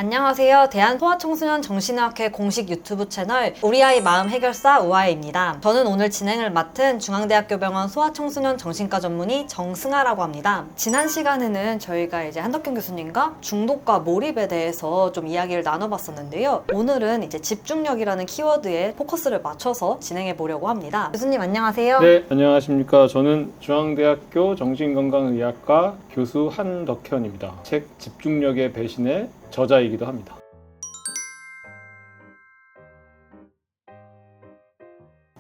안녕하세요. 대한소아청소년 정신의학회 공식 유튜브 채널 우리 아이 마음 해결사 우아입니다. 저는 오늘 진행을 맡은 중앙대학교 병원 소아청소년 정신과 전문의 정승아라고 합니다. 지난 시간에는 저희가 이제 한덕경 교수님과 중독과 몰입에 대해서 좀 이야기를 나눠봤었는데요. 오늘은 이제 집중력이라는 키워드에 포커스를 맞춰서 진행해 보려고 합니다. 교수님 안녕하세요. 네, 안녕하십니까. 저는 중앙대학교 정신건강의학과 교수 한덕현입니다. 책 집중력의 배신의 저자이기도 합니다.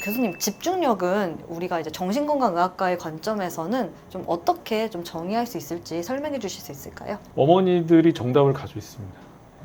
교수님, 집중력은 우리가 이제 정신건강의학과의 관점에서는 좀 어떻게 좀 정의할 수 있을지 설명해 주실 수 있을까요? 어머니들이 정답을 가지고 있습니다.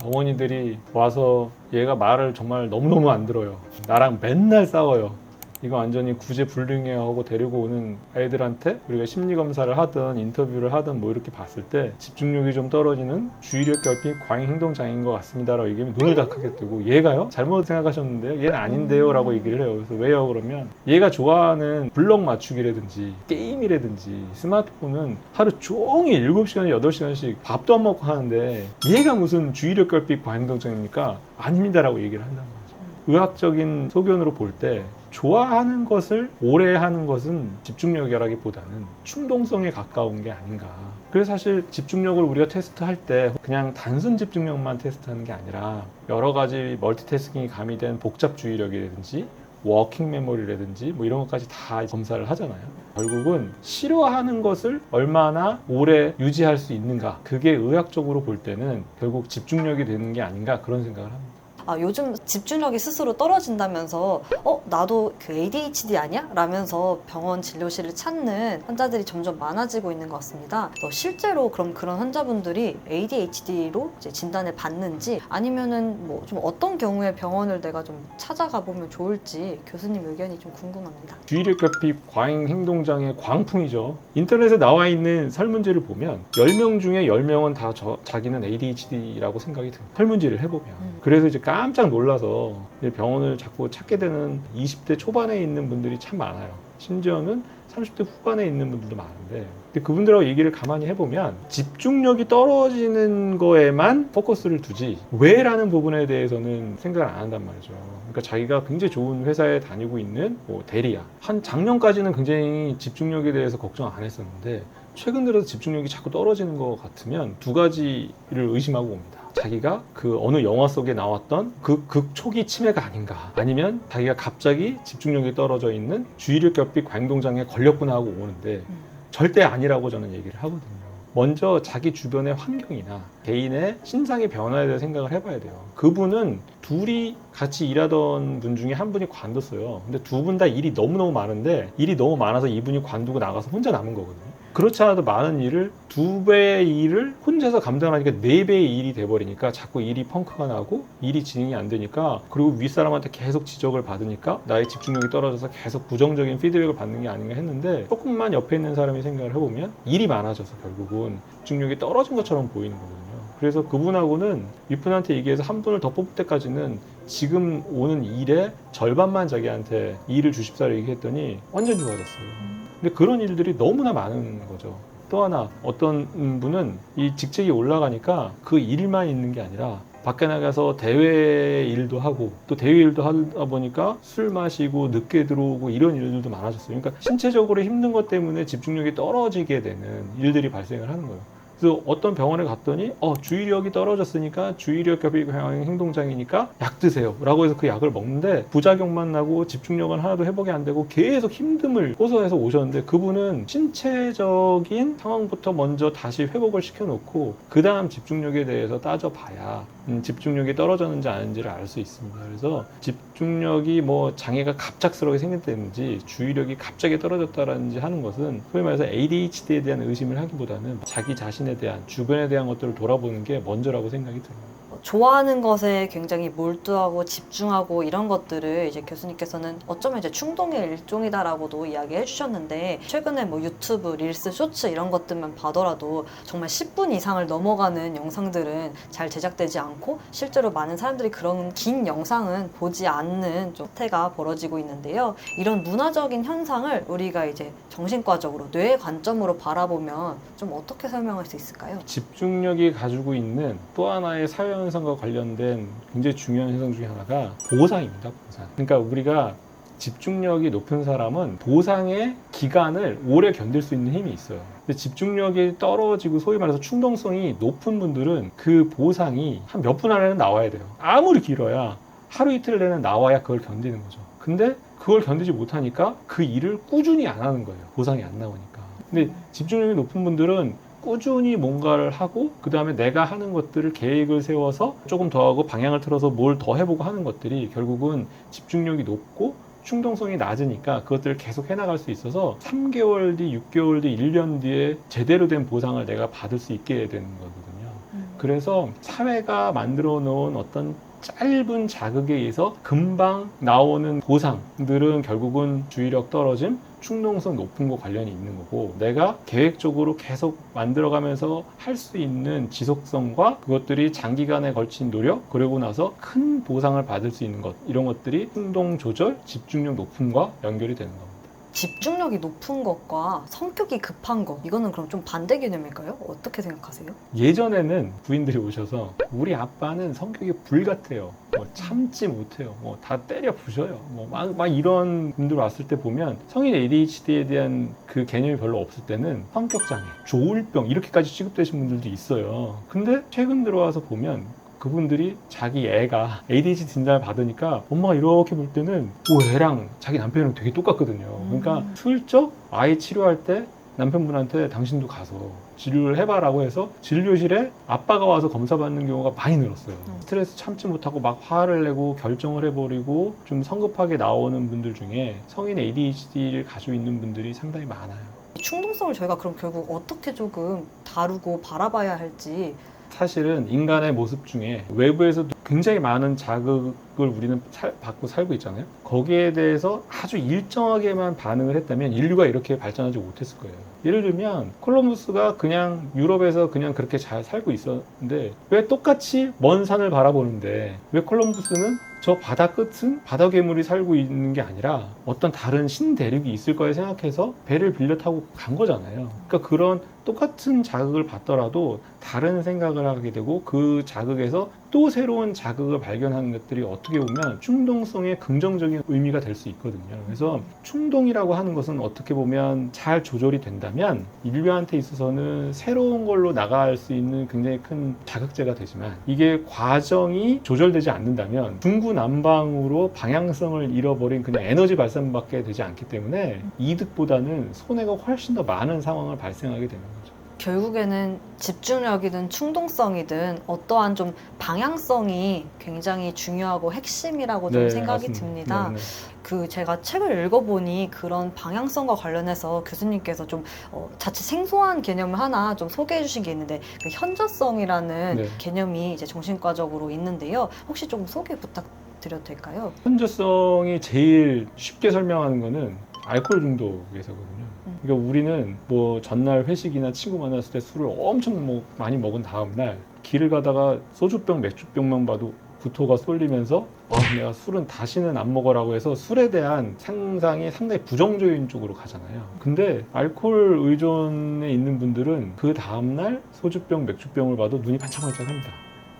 어머니들이 와서 얘가 말을 정말 너무너무 안 들어요. 나랑 맨날 싸워요. 이거 완전히 구제불능해하고 데리고 오는 아이들한테 우리가 심리검사를 하든 인터뷰를 하든 뭐 이렇게 봤을 때 집중력이 좀 떨어지는 주의력 결핍 과잉행동장애인 것 같습니다라고 얘기하면 눈을 다 크게 뜨고 얘가요? 잘못 생각하셨는데요? 얘는 아닌데요? 라고 얘기를 해요. 그래서 왜요? 그러면 얘가 좋아하는 블럭 맞추기라든지 게임이라든지 스마트폰은 하루 종일 7시간, 8시간씩 밥도 안 먹고 하는데 얘가 무슨 주의력 결핍 과잉행동장애입니까? 아닙니다라고 얘기를 한다는 거죠. 의학적인 소견으로 볼 때 좋아하는 것을 오래 하는 것은 집중력이라기보다는 충동성에 가까운 게 아닌가. 그래서 사실 집중력을 우리가 테스트할 때 그냥 단순 집중력만 테스트하는 게 아니라 여러 가지 멀티태스킹이 가미된 복잡 주의력이라든지 워킹 메모리라든지 뭐 이런 것까지 다 검사를 하잖아요. 결국은 싫어하는 것을 얼마나 오래 유지할 수 있는가. 그게 의학적으로 볼 때는 결국 집중력이 되는 게 아닌가 그런 생각을 합니다. 요즘 집중력이 스스로 떨어진다면서 나도 그 ADHD 아니야? 라면서 병원 진료실을 찾는 환자들이 점점 많아지고 있는 것 같습니다. 실제로 그럼 그런 환자분들이 ADHD로 이제 진단을 받는지 아니면은 뭐 좀 어떤 경우에 병원을 내가 좀 찾아가 보면 좋을지 교수님 의견이 좀 궁금합니다. 주의력 결핍 과잉행동장애 광풍이죠. 인터넷에 나와 있는 설문지를 보면 10명 중에 10명은 다 자기는 ADHD라고 생각이 듭니다. 설문지를 해보면. 그래서 이제 깜짝 놀라서 병원을 자꾸 찾게 되는 20대 초반에 있는 분들이 참 많아요. 심지어는 30대 후반에 있는 분들도 많은데 근데 그분들하고 얘기를 가만히 해보면 집중력이 떨어지는 거에만 포커스를 두지 왜? 라는 부분에 대해서는 생각을 안 한단 말이죠. 그러니까 자기가 굉장히 좋은 회사에 다니고 있는 뭐 대리야. 한 작년까지는 굉장히 집중력에 대해서 걱정 안 했었는데 최근 들어서 집중력이 자꾸 떨어지는 것 같으면 두 가지를 의심하고 옵니다. 자기가 그 어느 영화 속에 나왔던 그 극초기 치매가 아닌가 아니면 자기가 갑자기 집중력이 떨어져 있는 주의력 결핍 과잉행동장애에 걸렸구나 하고 오는데 절대 아니라고 저는 얘기를 하거든요. 먼저 자기 주변의 환경이나 개인의 신상의 변화에 대해 생각을 해봐야 돼요. 그분은 둘이 같이 일하던 분 중에 한 분이 관뒀어요. 근데 두 분 다 일이 너무너무 많은데 일이 너무 많아서 이분이 관두고 나가서 혼자 남은 거거든요. 그렇지 않아도 많은 일을 2배의 일을 혼자서 감당하니까 4배의 일이 돼버리니까 자꾸 일이 펑크가 나고 일이 진행이 안 되니까 그리고 윗사람한테 계속 지적을 받으니까 나의 집중력이 떨어져서 계속 부정적인 피드백을 받는 게 아닌가 했는데 조금만 옆에 있는 사람이 생각을 해보면 일이 많아져서 결국은 집중력이 떨어진 것처럼 보이는 거거든요. 그래서 그분하고는 윗분한테 얘기해서 한 분을 더 뽑을 때까지는 지금 오는 일의 절반만 자기한테 일을 주십사를 얘기했더니 완전 좋아졌어요. 근데 그런 일들이 너무나 많은 거죠. 또 하나 어떤 분은 이 직책이 올라가니까 그 일만 있는 게 아니라 밖에 나가서 대회 일도 하고 또 대회 일도 하다 보니까 술 마시고 늦게 들어오고 이런 일들도 많아졌어요. 그러니까 신체적으로 힘든 것 때문에 집중력이 떨어지게 되는 일들이 발생을 하는 거예요. 그래서 어떤 병원에 갔더니 주의력이 떨어졌으니까 주의력 결핍 행동장애니까 약 드세요 라고 해서 그 약을 먹는데 부작용만 나고 집중력은 하나도 회복이 안 되고 계속 힘듦을 호소해서 오셨는데 그분은 신체적인 상황부터 먼저 다시 회복을 시켜놓고 그 다음 집중력에 대해서 따져봐야 집중력이 떨어졌는지 아닌지를 알 수 있습니다. 그래서 집중력이 뭐 장애가 갑작스럽게 생겼다든지 주의력이 갑자기 떨어졌다든지 하는 것은 소위 말해서 ADHD에 대한 의심을 하기보다는 자기 자신에 대한 주변에 대한 것들을 돌아보는 게 먼저라고 생각이 듭니다. 좋아하는 것에 굉장히 몰두하고 집중하고 이런 것들을 이제 교수님께서는 어쩌면 이제 충동의 일종이다라고도 이야기해 주셨는데 최근에 뭐 유튜브, 릴스, 쇼츠 이런 것들만 봐더라도 정말 10분 이상을 넘어가는 영상들은 잘 제작되지 않고 실제로 많은 사람들이 그런 긴 영상은 보지 않는 좀 사태가 벌어지고 있는데요. 이런 문화적인 현상을 우리가 이제 정신과적으로 뇌의 관점으로 바라보면 좀 어떻게 설명할 수 있을까요? 집중력이 가지고 있는 또 하나의 사회현상 충동성과 관련된 굉장히 중요한 현상 중에 하나가 보상입니다. 보상. 그러니까 우리가 집중력이 높은 사람은 보상의 기간을 오래 견딜 수 있는 힘이 있어요. 근데 집중력이 떨어지고 소위 말해서 충동성이 높은 분들은 그 보상이 한 몇 분 안에는 나와야 돼요. 아무리 길어야 하루 이틀 내내 나와야 그걸 견디는 거죠. 근데 그걸 견디지 못하니까 그 일을 꾸준히 안 하는 거예요. 보상이 안 나오니까. 근데 집중력이 높은 분들은 꾸준히 뭔가를 하고 그 다음에 내가 하는 것들을 계획을 세워서 조금 더 하고 방향을 틀어서 뭘 더 해보고 하는 것들이 결국은 집중력이 높고 충동성이 낮으니까 그것들을 계속 해나갈 수 있어서 3개월 뒤, 6개월 뒤, 1년 뒤에 제대로 된 보상을 내가 받을 수 있게 되는 거거든요. 그래서 사회가 만들어 놓은 어떤 짧은 자극에 의해서 금방 나오는 보상들은 결국은 주의력 떨어짐, 충동성 높은 거 관련이 있는 거고, 내가 계획적으로 계속 만들어가면서 할 수 있는 지속성과 그것들이 장기간에 걸친 노력, 그러고 나서 큰 보상을 받을 수 있는 것, 이런 것들이 충동 조절, 집중력 높음과 연결이 되는 겁니다. 집중력이 높은 것과 성격이 급한 것, 이거는 그럼 좀 반대 개념일까요? 어떻게 생각하세요? 예전에는 부인들이 오셔서 우리 아빠는 성격이 불 같아요. 뭐 참지 못해요. 뭐 다 때려 부셔요. 뭐 막 이런 분들 왔을 때 보면 성인 ADHD에 대한 그 개념이 별로 없을 때는 성격장애, 조울병 이렇게까지 취급되신 분들도 있어요. 근데 최근 들어와서 보면 그분들이 자기 애가 ADHD 진단을 받으니까 엄마가 이렇게 볼 때는 애랑 자기 남편이랑 되게 똑같거든요. 그러니까 슬쩍 아이 치료할 때 남편분한테 당신도 가서 진료를 해봐라고 해서 진료실에 아빠가 와서 검사받는 경우가 많이 늘었어요. 스트레스 참지 못하고 막 화를 내고 결정을 해버리고 좀 성급하게 나오는 분들 중에 성인 ADHD를 가지고 있는 분들이 상당히 많아요. 충동성을 저희가 그럼 결국 어떻게 조금 다루고 바라봐야 할지. 사실은 인간의 모습 중에 외부에서도 굉장히 많은 자극을 우리는 받고 살고 있잖아요. 거기에 대해서 아주 일정하게만 반응을 했다면 인류가 이렇게 발전하지 못했을 거예요. 예를 들면 콜럼버스가 그냥 유럽에서 그냥 그렇게 잘 살고 있었는데 왜 똑같이 먼 산을 바라보는데 왜 콜럼버스는 저 바다 끝은 바다 괴물이 살고 있는 게 아니라 어떤 다른 신대륙이 있을 거에 생각해서 배를 빌려 타고 간 거잖아요. 그러니까 그런 똑같은 자극을 받더라도 다른 생각을 하게 되고 그 자극에서 또 새로운 자극을 발견하는 것들이 어떻게 보면 충동성의 긍정적인 의미가 될 수 있거든요. 그래서 충동이라고 하는 것은 어떻게 보면 잘 조절이 된다면 인류한테 있어서는 새로운 걸로 나갈 수 있는 굉장히 큰 자극제가 되지만 이게 과정이 조절되지 않는다면 중구난방으로 방향성을 잃어버린 그냥 에너지 발산밖에 되지 않기 때문에 이득보다는 손해가 훨씬 더 많은 상황을 발생하게 되는 거죠. 결국에는 집중력이든 충동성이든 어떠한 좀 방향성이 굉장히 중요하고 핵심이라고 좀 생각이 맞습니다. 듭니다. 네. 그 제가 책을 읽어보니 그런 방향성과 관련해서 교수님께서 좀 자칫 생소한 개념을 하나 좀 소개해 주신 게 있는데 그 현저성이라는 네. 개념이 이제 정신과적으로 있는데요. 혹시 좀 소개 부탁드려도 될까요? 현저성이 제일 쉽게 설명하는 거는 알코올 중독에서거든요. 그러니까 우리는 뭐 전날 회식이나 친구 만났을 때 술을 엄청 많이 먹은 다음 날 길을 가다가 소주병, 맥주병만 봐도 구토가 쏠리면서 내가 술은 다시는 안 먹어라고 해서 술에 대한 상상이 상당히 부정적인 쪽으로 가잖아요. 근데 알코올 의존에 있는 분들은 그 다음날 소주병, 맥주병을 봐도 눈이 반짝반짝합니다.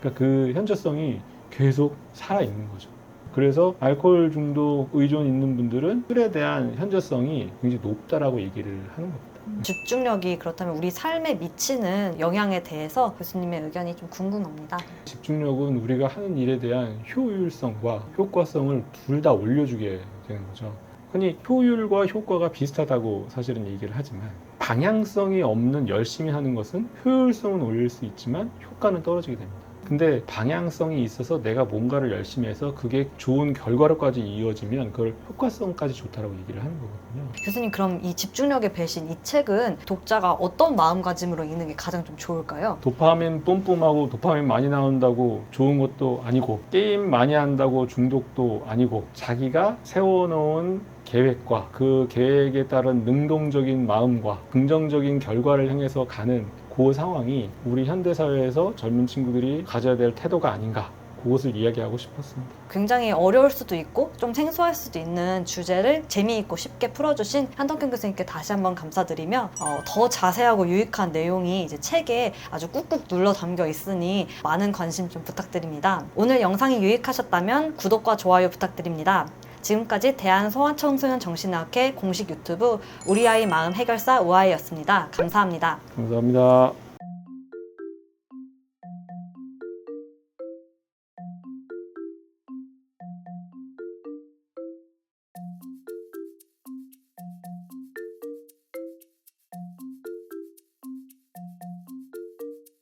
그러니까 그 현저성이 계속 살아있는 거죠. 그래서 알코올 중독 의존 있는 분들은 술에 대한 현저성이 굉장히 높다라고 얘기를 하는 겁니다. 집중력이 그렇다면 우리 삶에 미치는 영향에 대해서 교수님의 의견이 좀 궁금합니다. 집중력은 우리가 하는 일에 대한 효율성과 효과성을 둘 다 올려주게 되는 거죠. 흔히 효율과 효과가 비슷하다고 사실은 얘기를 하지만 방향성이 없는 열심히 하는 것은 효율성은 올릴 수 있지만 효과는 떨어지게 됩니다. 근데 방향성이 있어서 내가 뭔가를 열심히 해서 그게 좋은 결과로까지 이어지면 그걸 효과성까지 좋다라고 얘기를 하는 거거든요. 교수님, 그럼 이 집중력의 배신, 이 책은 독자가 어떤 마음가짐으로 읽는 게 가장 좀 좋을까요? 도파민 뿜뿜하고 도파민 많이 나온다고 좋은 것도 아니고 게임 많이 한다고 중독도 아니고 자기가 세워놓은 계획과 그 계획에 따른 능동적인 마음과 긍정적인 결과를 향해서 가는 그 상황이 우리 현대사회에서 젊은 친구들이 가져야 될 태도가 아닌가 그것을 이야기하고 싶었습니다. 굉장히 어려울 수도 있고 좀 생소할 수도 있는 주제를 재미있고 쉽게 풀어주신 한덕균 교수님께 다시 한번 감사드리며 더 자세하고 유익한 내용이 이제 책에 아주 꾹꾹 눌러 담겨 있으니 많은 관심 좀 부탁드립니다. 오늘 영상이 유익하셨다면 구독과 좋아요 부탁드립니다. 지금까지 대한소아청소년 정신의학회 공식 유튜브 우리 아이 마음 해결사 우아이였습니다. 감사합니다. 감사합니다.